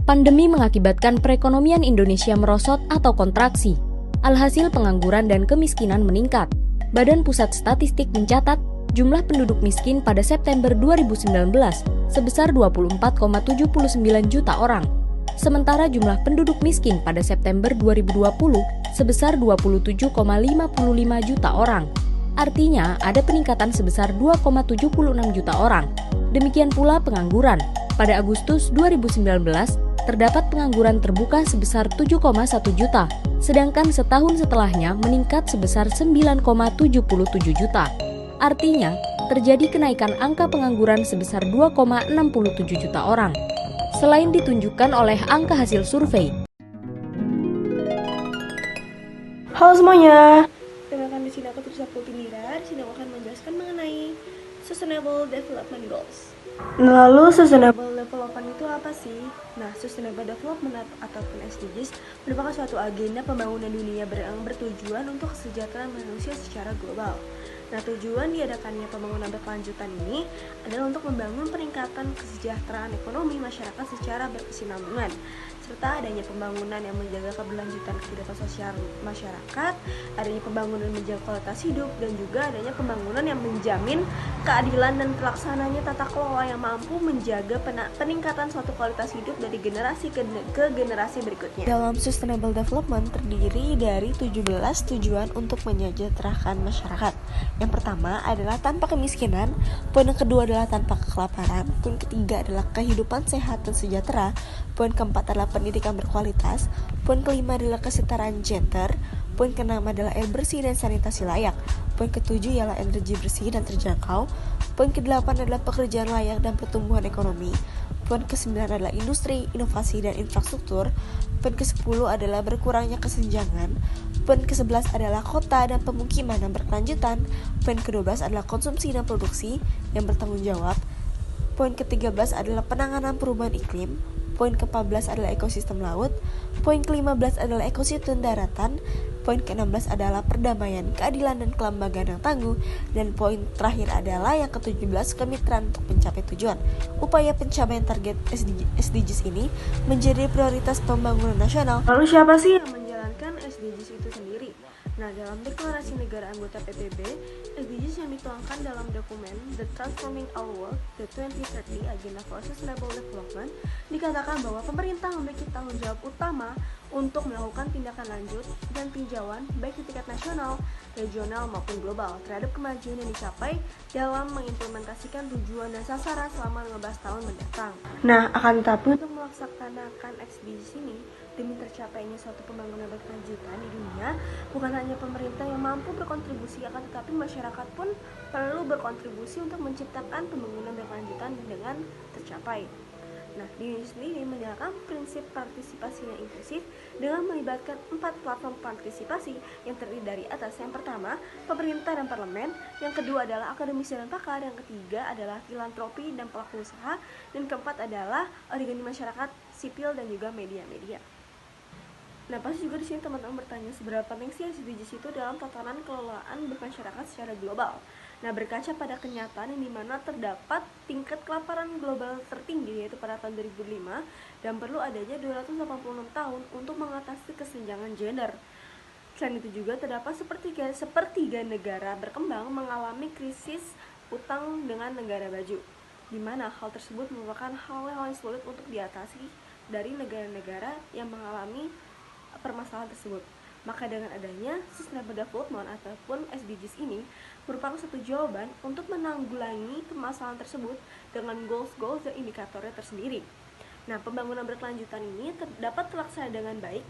Pandemi mengakibatkan perekonomian Indonesia merosot atau kontraksi. Alhasil pengangguran dan kemiskinan meningkat. Badan Pusat Statistik mencatat jumlah penduduk miskin pada September 2019 sebesar 24,79 juta orang. Sementara jumlah penduduk miskin pada September 2020 sebesar 27,55 juta orang. Artinya ada peningkatan sebesar 2,76 juta orang. Demikian pula pengangguran. Pada Agustus 2019, terdapat pengangguran terbuka sebesar 7,1 juta, sedangkan setahun setelahnya meningkat sebesar 9,77 juta. Artinya, terjadi kenaikan angka pengangguran sebesar 2,67 juta orang. Selain ditunjukkan oleh angka hasil survei. Halo semuanya, dengarkan di sini aku Trisha Putindira. Di sini aku akan menjelaskan mengenai Sustainable Development Goals. Lalu Sustainable Development itu apa sih? Nah, Sustainable Development ataupun SDGs merupakan suatu agenda pembangunan dunia yang bertujuan untuk kesejahteraan manusia secara global. Nah, tujuan diadakannya pembangunan berkelanjutan ini adalah untuk membangun peningkatan kesejahteraan ekonomi masyarakat secara berkesinambungan, serta adanya pembangunan yang menjaga keberlanjutan kehidupan sosial masyarakat, adanya pembangunan menjaga kualitas hidup, dan juga adanya pembangunan yang menjamin keadilan dan pelaksananya tata kelola yang mampu menjaga peningkatan suatu kualitas hidup dari generasi ke generasi berikutnya. Dalam Sustainable Development terdiri dari 17 tujuan untuk menyejahterakan masyarakat. Yang pertama adalah tanpa kemiskinan, poin yang kedua adalah tanpa kelaparan, poin ketiga adalah kehidupan sehat dan sejahtera, poin keempat adalah pendidikan berkualitas, poin kelima adalah kesetaraan gender, poin keenam adalah air bersih dan sanitasi layak, poin ketujuh ialah energi bersih dan terjangkau, poin kedelapan adalah pekerjaan layak dan pertumbuhan ekonomi, poin ke-9 adalah industri, inovasi, dan infrastruktur, poin ke-10 adalah berkurangnya kesenjangan, poin ke-11 adalah kota dan pemukiman yang berkelanjutan, poin ke-12 adalah konsumsi dan produksi yang bertanggung jawab, poin ke-13 adalah penanganan perubahan iklim, poin ke-14 adalah ekosistem laut, poin ke-15 adalah ekosistem daratan, poin ke-16 adalah perdamaian, keadilan, dan kelembagaan yang tangguh, dan poin terakhir adalah yang ke-17 kemitraan untuk mencapai tujuan. Upaya pencapaian target SDGs ini menjadi prioritas pembangunan nasional. Lalu siapa sih yang menjalankan SDGs itu sendiri? Nah, dalam deklarasi negara anggota PBB, SDGs yang dituangkan dalam dokumen The Transforming Our World, The 2030 Agenda for Sustainable Development, dikatakan bahwa pemerintah memiliki tanggung jawab utama untuk melakukan tindakan lanjut dan tinjauan baik di tingkat nasional, regional, maupun global terhadap kemajuan yang dicapai dalam mengimplementasikan tujuan dan sasaran selama 15 tahun mendatang. Nah, akan tetapi untuk melaksanakan SDGs ini, demi tercapainya suatu pembangunan berkelanjutan di dunia, bukan hanya pemerintah yang mampu berkontribusi, akan tetapi masyarakat pun perlu berkontribusi untuk menciptakan pembangunan berkelanjutan dengan tercapai. Nah, di Indonesia sendiri menjalankan prinsip partisipasi yang inklusif dengan melibatkan 4 platform partisipasi yang terdiri dari atas. Yang pertama, pemerintah dan parlemen, yang kedua adalah akademisi dan pakar, yang ketiga adalah filantropi dan pelaku usaha, dan keempat adalah organisasi masyarakat sipil dan juga media-media. Nah, pasti juga di sini teman-teman bertanya seberapa penting sih SDGs itu dalam tatanan kelolaan bermasyarakat secara global. Nah, berkaca pada kenyataan yang dimana terdapat tingkat kelaparan global tertinggi yaitu pada tahun 2005 dan perlu adanya 286 tahun untuk mengatasi kesenjangan gender. Selain itu juga terdapat sepertiga negara berkembang mengalami krisis utang dengan negara maju, di mana hal tersebut merupakan hal yang sulit untuk diatasi dari negara-negara yang mengalami permasalahan tersebut. Maka dengan adanya Sustainable Development ataupun SDGs ini merupakan satu jawaban untuk menanggulangi permasalahan tersebut dengan goals dan indikatornya tersendiri. Nah, pembangunan berkelanjutan ini dapat terlaksana dengan baik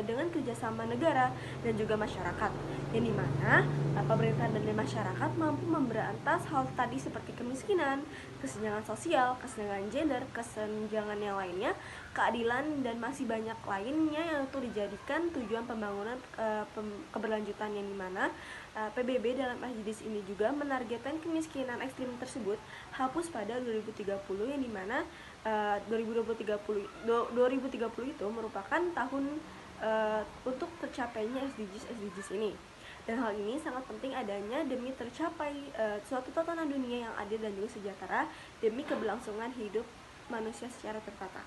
dengan kerjasama negara dan juga masyarakat, yang dimana pemerintah dan masyarakat mampu memberantas hal tadi seperti kemiskinan, kesenjangan sosial, kesenjangan gender, kesenjangan yang lainnya, keadilan, dan masih banyak lainnya yang itu dijadikan tujuan pembangunan keberlanjutan, yang dimana PBB dalam SDGs ini juga menargetkan kemiskinan ekstrim tersebut hapus pada 2030, yang dimana 2030 itu merupakan tahun untuk tercapainya SDGs ini. Dan hal ini sangat penting adanya demi tercapai suatu tatanan dunia yang adil dan juga sejahtera demi keberlangsungan hidup manusia secara tertata.